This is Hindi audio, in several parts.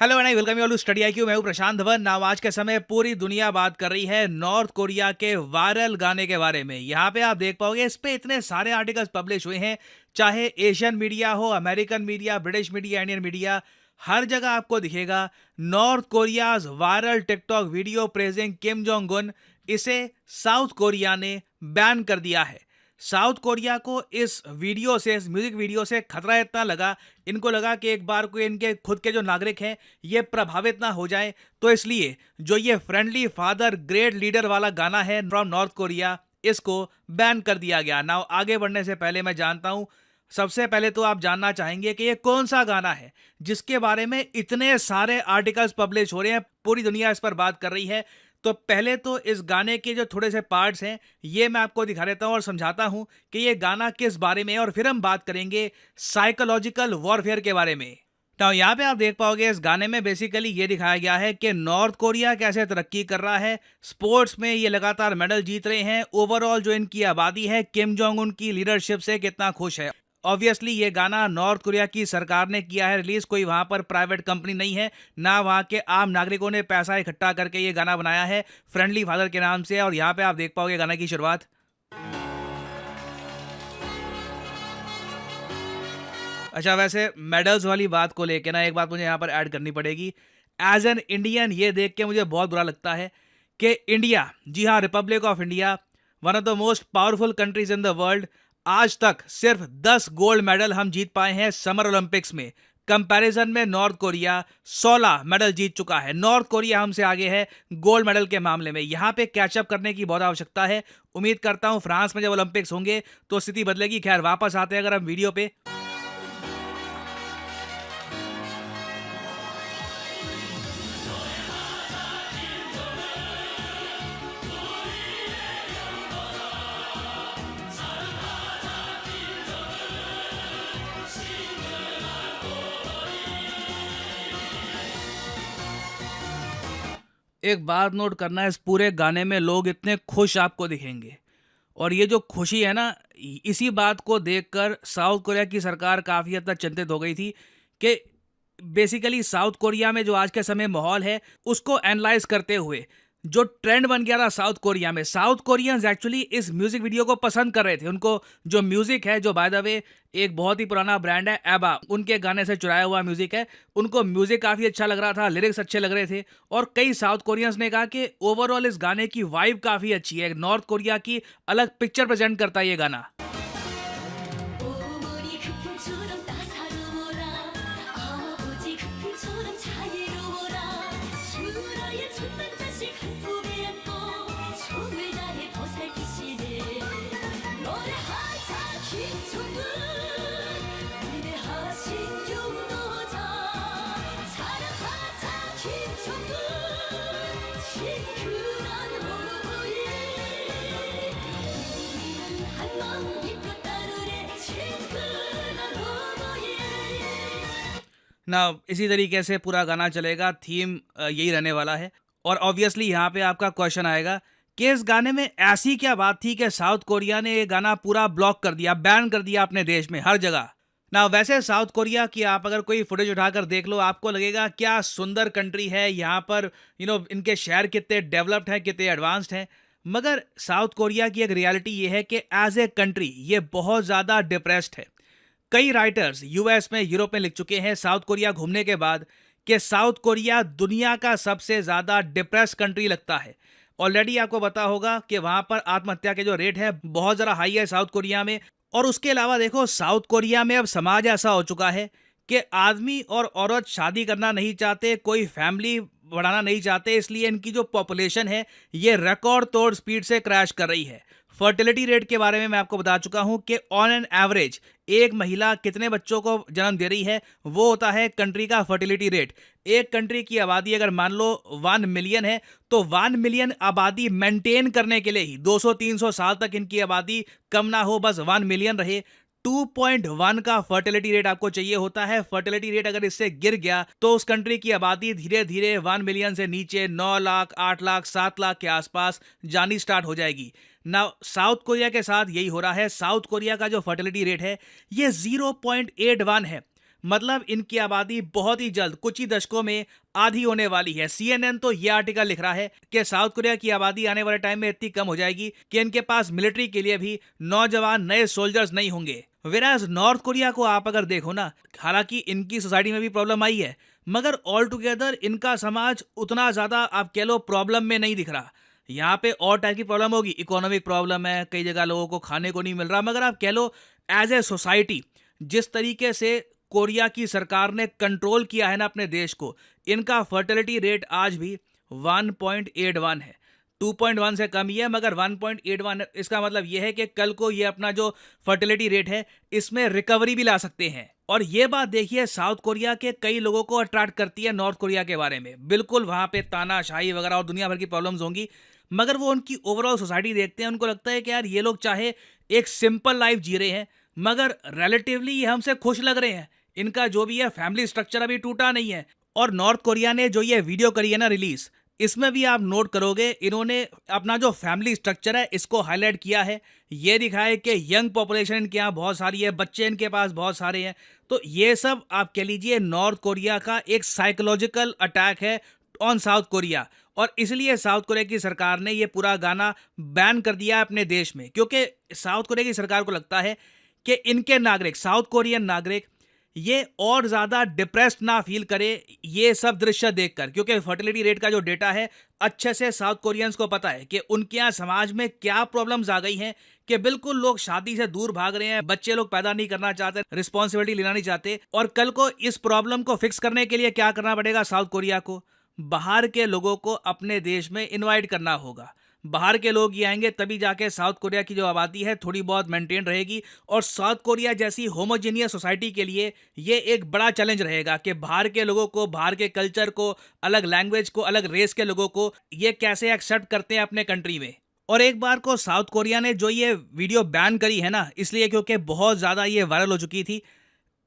Hello and I welcome you all to Study IQ. मैं हूं प्रशांत धवन। नाउ आज के समय पूरी दुनिया बात कर रही है नॉर्थ कोरिया के वायरल गाने के बारे में। यहाँ पे आप देख पाओगे इस पे इतने सारे आर्टिकल्स पब्लिश हुए हैं, चाहे एशियन मीडिया हो, American media, British media, Indian media, हर जगह आपको दिखेगा north Korea's viral TikTok video praising Kim Jong Un. इसे साउथ कोरिया ने बैन कर दिया है। साउथ कोरिया को इस वीडियो से, इस म्यूजिक वीडियो से खतरा इतना लगा, इनको लगा कि एक बार कोई इनके खुद के जो नागरिक हैं ये प्रभावित ना हो जाए, तो इसलिए जो ये फ्रेंडली फादर ग्रेट लीडर वाला गाना है फ्रॉम नॉर्थ कोरिया, इसको बैन कर दिया गया। नाउ आगे बढ़ने से पहले मैं जानता हूं, सबसे पहले तो आप जानना चाहेंगे कि ये कौन सा गाना है जिसके बारे में इतने सारे आर्टिकल्स पब्लिश हो रहे हैं, पूरी दुनिया इस पर बात कर रही है। तो पहले तो इस गाने के जो थोड़े से पार्ट्स हैं ये मैं आपको दिखा देता हूं और समझाता हूं कि ये गाना किस बारे में है, और फिर हम बात करेंगे साइकोलॉजिकल वॉरफेयर के बारे में। तो यहाँ पे आप देख पाओगे इस गाने में बेसिकली ये दिखाया गया है कि नॉर्थ कोरिया कैसे तरक्की कर रहा है, स्पोर्ट्स में ये लगातार मेडल जीत रहे हैं, ओवरऑल जो इनकी आबादी है किम जोंग उन की लीडरशिप से कितना खुश है। ऑब्वियसली ये गाना नॉर्थ कोरिया की सरकार ने किया है रिलीज, कोई वहां पर प्राइवेट कंपनी नहीं है, ना वहां के आम नागरिकों ने पैसा इकट्ठा करके ये गाना बनाया है, फ्रेंडली फादर के नाम से। और यहाँ पे आप देख पाओगे गाना की शुरुआत। अच्छा, वैसे मेडल्स वाली बात को लेके ना एक बात मुझे यहाँ पर ऐड करनी पड़ेगी। एज एन इंडियन ये देख के मुझे बहुत बुरा लगता है कि इंडिया, जी हाँ, Republic of India, one of the most powerful countries in the world, आज तक सिर्फ 10 गोल्ड मेडल हम जीत पाए हैं समर ओलंपिक्स में। कंपैरिजन में नॉर्थ कोरिया 16 मेडल जीत चुका है। नॉर्थ कोरिया हमसे आगे है गोल्ड मेडल के मामले में। यहाँ पे कैचअप करने की बहुत आवश्यकता है। उम्मीद करता हूँ फ्रांस में जब ओलंपिक्स होंगे तो स्थिति बदलेगी। खैर, वापस आते हैं अगर हम वीडियो पे। एक बात नोट करना है, इस पूरे गाने में लोग इतने खुश आपको दिखेंगे, और ये जो खुशी है ना, इसी बात को देखकर साउथ कोरिया की सरकार काफ़ी हद तक चिंतित हो गई थी कि बेसिकली साउथ कोरिया में जो आज के समय माहौल है उसको एनालाइज करते हुए जो ट्रेंड बन गया था साउथ कोरिया में, साउथ कोरियंस एक्चुअली इस म्यूजिक वीडियो को पसंद कर रहे थे। उनको जो म्यूजिक है, जो बाय द वे एक बहुत ही पुराना ब्रांड है एबा, उनके गाने से चुराया हुआ म्यूजिक है, उनको म्यूजिक काफ़ी अच्छा लग रहा था, लिरिक्स अच्छे लग रहे थे, और कई साउथ कोरियंस ने कहा कि ओवरऑल इस गाने की वाइब काफ़ी अच्छी है, नॉर्थ कोरिया की अलग पिक्चर प्रेजेंट करता है ये गाना। 오물이 그풍처럼 따사로워라 아버지 그풍처럼 자유로워라 수라의 천만 자식 한 품에 안고 총을 다해 보살피시네 노래하자 김종국 위대하신 용도자 사랑하자 김종국 친근한 호부에 우리는 한마음 이끌 따르래 친근한 호부에 ना इसी तरीके से पूरा गाना चलेगा, थीम यही रहने वाला है। और ऑब्वियसली यहाँ पे आपका क्वेश्चन आएगा कि इस गाने में ऐसी क्या बात थी कि साउथ कोरिया ने ये गाना पूरा ब्लॉक कर दिया, बैन कर दिया अपने देश में हर जगह। ना वैसे साउथ कोरिया की आप अगर कोई फुटेज उठाकर देख लो, आपको लगेगा क्या सुंदर कंट्री है, यहाँ पर इनके शहर कितने डेवलप्ड हैं, कितने एडवांस्ड हैं। मगर साउथ कोरिया की एक रियलिटी ये है कि एज ए कंट्री ये बहुत ज़्यादा डिप्रेस्ड है। कई राइटर्स यूएस में, यूरोप में लिख चुके हैं साउथ कोरिया घूमने के बाद कि साउथ कोरिया दुनिया का सबसे ज़्यादा डिप्रेस कंट्री लगता है। ऑलरेडी आपको पता होगा कि वहाँ पर आत्महत्या के जो रेट है बहुत ज़्यादा हाई है साउथ कोरिया में। और उसके अलावा देखो, साउथ कोरिया में अब समाज ऐसा हो चुका है कि आदमी और औरत शादी करना नहीं चाहते, कोई फैमिली बढ़ाना नहीं चाहते, इसलिए इनकी जो पॉपुलेशन है ये रिकॉर्ड तोड़ स्पीड से क्रैश कर रही है। फर्टिलिटी रेट के बारे में मैं आपको बता चुका हूं कि ऑन एन एवरेज एक महिला कितने बच्चों को जन्म दे रही है, वो होता है कंट्री का फर्टिलिटी रेट। एक कंट्री की आबादी अगर मान लो 1 मिलियन है, तो 1 मिलियन आबादी मेंटेन करने के लिए ही 200-300 साल तक इनकी आबादी कम ना हो, बस 1 मिलियन रहे। 2.1 का फर्टिलिटी रेट आपको चाहिए होता है। फर्टिलिटी रेट अगर इससे गिर गया तो उस कंट्री की आबादी धीरे धीरे 1 मिलियन से नीचे 9 लाख, 8 लाख, 7 लाख के आसपास जानी स्टार्ट हो जाएगी। ना साउथ कोरिया के साथ यही हो रहा है। साउथ कोरिया का जो फर्टिलिटी रेट है ये 0.81 है। मतलब इनकी आबादी बहुत ही जल्द कुछ ही दशकों में आधी होने वाली है। CNN तो ये आर्टिकल लिख रहा है कि साउथ कोरिया की आबादी आने वाले टाइम में इतनी कम हो जाएगी कि इनके पास मिलिट्री के लिए भी नौजवान नए सोल्जर्स नहीं होंगे। वेराज नॉर्थ कोरिया को आप अगर देखो ना, हालांकि इनकी सोसाइटी में भी प्रॉब्लम आई है, मगर ऑल टुगेदर इनका समाज उतना ज्यादा आप कह लो प्रॉब्लम में नहीं दिख रहा। यहाँ पे और टाइप की प्रॉब्लम होगी, इकोनॉमिक प्रॉब्लम है, कई जगह लोगों को खाने को नहीं मिल रहा, मगर आप कह लो एज ए सोसाइटी जिस तरीके से कोरिया की सरकार ने कंट्रोल किया है ना अपने देश को, इनका फर्टिलिटी रेट आज भी 1.81 है। 2.1 से कम ही है, मगर 1.81 इसका मतलब यह है कि कल को ये अपना जो फर्टिलिटी रेट है इसमें रिकवरी भी ला सकते हैं। और ये बात देखिए साउथ कोरिया के कई लोगों को अट्रैक्ट करती है नॉर्थ कोरिया के बारे में। बिल्कुल वहां पे तानाशाही वगैरह और दुनिया भर की प्रॉब्लम्स होंगी, मगर वो उनकी ओवरऑल सोसाइटी देखते हैं, उनको लगता है कि यार ये लोग चाहे एक सिंपल लाइफ जी रहे हैं मगर रिलेटिवली ये हमसे खुश लग रहे हैं। इनका जो भी है फैमिली स्ट्रक्चर अभी टूटा नहीं है। और नॉर्थ कोरिया ने जो ये वीडियो करी है ना रिलीज, इसमें भी आप नोट करोगे इन्होंने अपना जो फैमिली स्ट्रक्चर है इसको हाईलाइट किया है। ये दिखाया है कि यंग पॉपुलेशन इनके यहाँ बहुत सारी है, बच्चे इनके पास बहुत सारे हैं। तो ये सब आप कह लीजिए नॉर्थ कोरिया का एक साइकोलॉजिकल अटैक है ऑन साउथ कोरिया। और इसलिए साउथ कोरिया की सरकार ने ये पूरा गाना बैन कर दिया है अपने देश में, क्योंकि साउथ कोरिया की सरकार को लगता है कि इनके नागरिक, साउथ कोरियन नागरिक, ये और ज़्यादा डिप्रेस्ड ना फील करे ये सब दृश्य देखकर। क्योंकि फर्टिलिटी रेट का जो डेटा है अच्छे से साउथ कोरियंस को पता है कि उनके यहाँ समाज में क्या प्रॉब्लम्स आ गई हैं कि बिल्कुल लोग शादी से दूर भाग रहे हैं, बच्चे लोग पैदा नहीं करना चाहते, रिस्पॉन्सिबिलिटी लेना नहीं चाहते। और कल को इस प्रॉब्लम को फिक्स करने के लिए क्या करना पड़ेगा साउथ कोरिया को? बाहर के लोगों को अपने देश में इन्वाइट करना होगा। बाहर के लोग ये आएंगे तभी जाके साउथ कोरिया की जो आबादी है थोड़ी बहुत मेंटेन रहेगी। और साउथ कोरिया जैसी होमोजेनियस सोसाइटी के लिए ये एक बड़ा चैलेंज रहेगा कि बाहर के लोगों को, बाहर के कल्चर को, अलग लैंग्वेज को, अलग रेस के लोगों को ये कैसे एक्सेप्ट करते हैं अपने कंट्री में। और एक बार को साउथ कोरिया ने जो ये वीडियो बैन करी है ना, इसलिए क्योंकि बहुत ज़्यादा ये वायरल हो चुकी थी,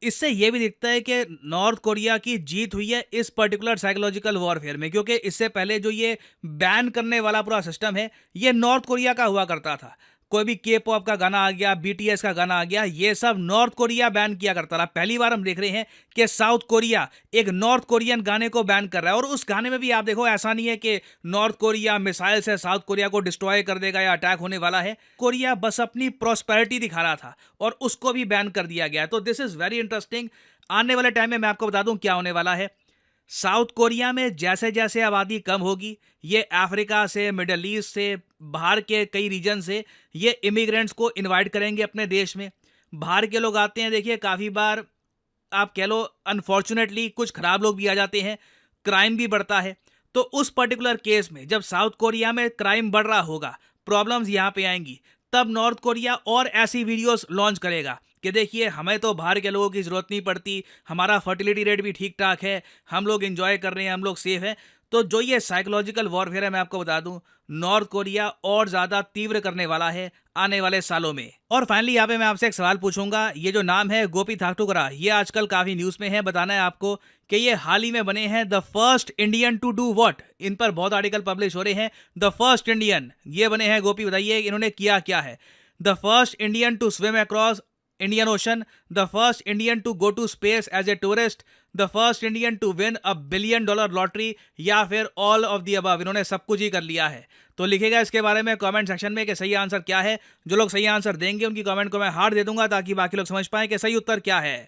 इससे यह भी दिखता है कि नॉर्थ कोरिया की जीत हुई है इस पर्टिकुलर साइकोलॉजिकल वॉरफेयर में। क्योंकि इससे पहले जो ये बैन करने वाला पूरा सिस्टम है ये नॉर्थ कोरिया का हुआ करता था। कोई भी के पॉप का गाना आ गया, BTS का गाना आ गया, ये सब नॉर्थ कोरिया बैन किया करता था। पहली बार हम देख रहे हैं कि साउथ कोरिया एक नॉर्थ कोरियन गाने को बैन कर रहा है। और उस गाने में भी आप देखो ऐसा नहीं है कि नॉर्थ कोरिया मिसाइल से साउथ कोरिया को डिस्ट्रॉय कर देगा या अटैक होने वाला है। कोरिया बस अपनी प्रॉस्पेरिटी दिखा रहा था और उसको भी बैन कर दिया गया। तो दिस इज वेरी इंटरेस्टिंग। आने वाले टाइम में मैं आपको बता दूं क्या होने वाला है। साउथ कोरिया में जैसे जैसे आबादी कम होगी, ये अफ्रीका से, मिडल ईस्ट से, बाहर के कई रीजन से ये इमिग्रेंट्स को इनवाइट करेंगे अपने देश में। बाहर के लोग आते हैं, देखिए काफ़ी बार आप कह लो अनफॉर्चुनेटली कुछ खराब लोग भी आ जाते हैं, क्राइम भी बढ़ता है। तो उस पर्टिकुलर केस में जब साउथ कोरिया में क्राइम बढ़ रहा होगा, प्रॉब्लम्स यहाँ पे आएंगी, तब नॉर्थ कोरिया और ऐसी वीडियोस लॉन्च करेगा कि देखिए हमें तो बाहर के लोगों की ज़रूरत नहीं पड़ती, हमारा फर्टिलिटी रेट भी ठीक ठाक है, हम लोग एंजॉय कर रहे हैं, हम लोग सेफ हैं। तो जो ये साइकोलॉजिकल वॉरफेयर है मैं आपको बता दूं, नॉर्थ कोरिया और ज़्यादा तीव्र करने वाला है आने वाले सालों में। और फाइनली यहाँ पे मैं आपसे एक सवाल पूछूंगा। ये जो नाम है गोपी थाकुरा, ये आजकल काफ़ी न्यूज़ में है। बताना है आपको कि ये हाल ही में बने हैं the first Indian to do what. इन पर बहुत आर्टिकल पब्लिश हो रहे हैं। द फर्स्ट इंडियन ये बने हैं गोपी, बताइए इन्होंने किया क्या है। The first Indian to swim across Indian Ocean, the first Indian to go to space as a tourist, the first Indian to win $1 billion lottery, या फिर all of the above। इन्होंने सब कुछ ही कर लिया है। तो लिखेगा इसके बारे में कमेंट सेक्शन में कि सही आंसर क्या है। जो लोग सही आंसर देंगे उनकी कमेंट को मैं हार्ट दे दूंगा ताकि बाकी लोग समझ पाएं कि सही उत्तर क्या है।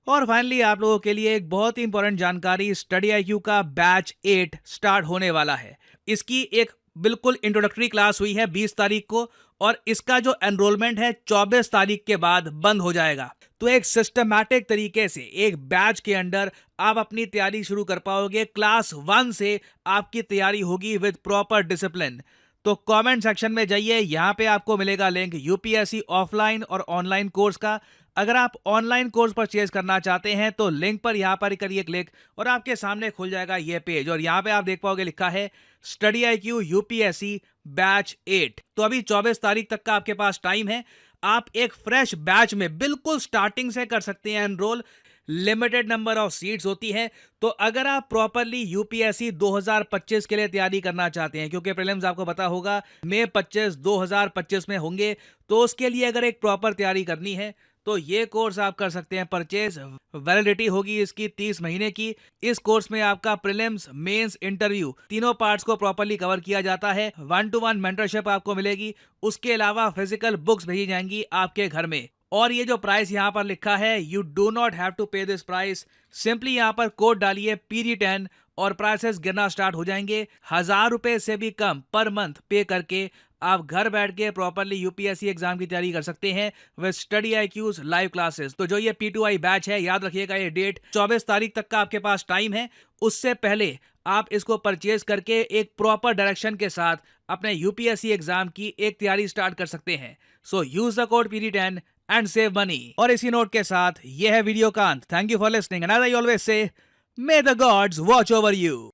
और फाइनली आप लोगों के लिए एक बहुत ही इंपॉर्टेंट जानकारी, स्टडी IQ का बैच 8 स्टार्ट होने वाला है। इसकी एक बिल्कुल इंट्रोडक्टरी क्लास हुई है 20 तारीख को, और इसका जो एनरोलमेंट है 24 तारीख के बाद बंद हो जाएगा। तो एक सिस्टमैटिक तरीके से एक बैच के अंडर आप अपनी तैयारी शुरू कर पाओगे। क्लास 1 से आपकी तैयारी होगी विद प्रॉपर डिसिप्लिन। तो कमेंट सेक्शन में जाइए, यहाँ पे आपको मिलेगा लिंक UPSC ऑफलाइन और ऑनलाइन कोर्स का। अगर आप ऑनलाइन कोर्स परचेज करना चाहते हैं तो लिंक पर यहाँ पर करिए क्लिक और आपके सामने खुल जाएगा ये पेज। और यहाँ पे आप देख पाओगे लिखा है स्टडी IQ UPSC बैच 8। तो अभी 24 तारीख तक का आपके पास टाइम है। आप एक फ्रेश बैच में बिल्कुल स्टार्टिंग से कर सकते हैं enrol. Limited number of seats होती है। तो अगर आप प्रॉपरली UPSC 2025 के लिए तैयारी करना चाहते हैं, क्योंकि प्रीलिम्स आपको पता होगा मई 25 2025 में होंगे, तो उसके लिए अगर एक प्रॉपर तैयारी करनी है तो ये कोर्स आप कर सकते हैं परचेज। वैलिडिटी होगी इसकी 30 महीने की। इस कोर्स में आपका प्रीलिम्स, मेंस, इंटरव्यू तीनों पार्ट्स को प्रॉपर्ली कवर किया जाता है। 1-to-1 मेंटरशिप आपको मिलेगी। उसके अलावा फिजिकल बुक्स भेजी जाएंगी आपके घर में। और ये जो प्राइस यहाँ पर लिखा है, you do not have to pay this price. Simply यहाँ पर कोड डालिए PD10 और प्राइसेस गिरना स्टार्ट हो जाएंगे। 1000 रुपए से भी कम पर मंथ पे करके आप घर बैठ के प्रॉपरली यूपीएससी एग्जाम की तैयारी कर सकते हैं with study IQs live classes. तो जो ये P2I बैच है, याद रखिएगा ये डेट 24 तारीख तक का आपके पास टाइम है। उससे पहले आप इसको परचेज करके एक प्रॉपर डायरेक्शन के साथ अपने यूपीएससी एग्जाम की एक तैयारी स्टार्ट कर सकते हैं। So use the code PD10 and save money. और इसी नोट के साथ ये है वीडियो का अंत। Thank you for listening and as I always say, may the gods watch over you.